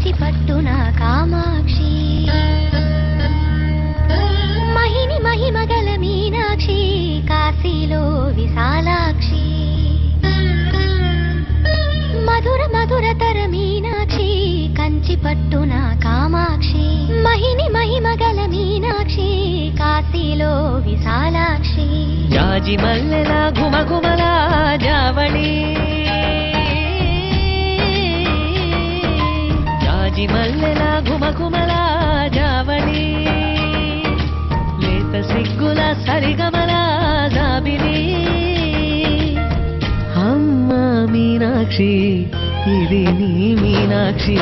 కంచి పట్టున కామాక్షి మహిని మహిమగల మీనాక్షి కాశీలో విశాలాక్షి మధుర మధురతర మీనాక్షి కంచి పట్టున కామాక్షి మహిని మహిమగల మీనాక్షి కాశీలో విశాలాక్షి జాజి మల్లెల ఘుమఘుమల జావళి జాజి మల్లెల ఘుమఘుమల జావళి లేత సిగ్గుల సరిగమల జాబిలి అమ్మ మీనాక్షి ఇది నీ మీనాక్షి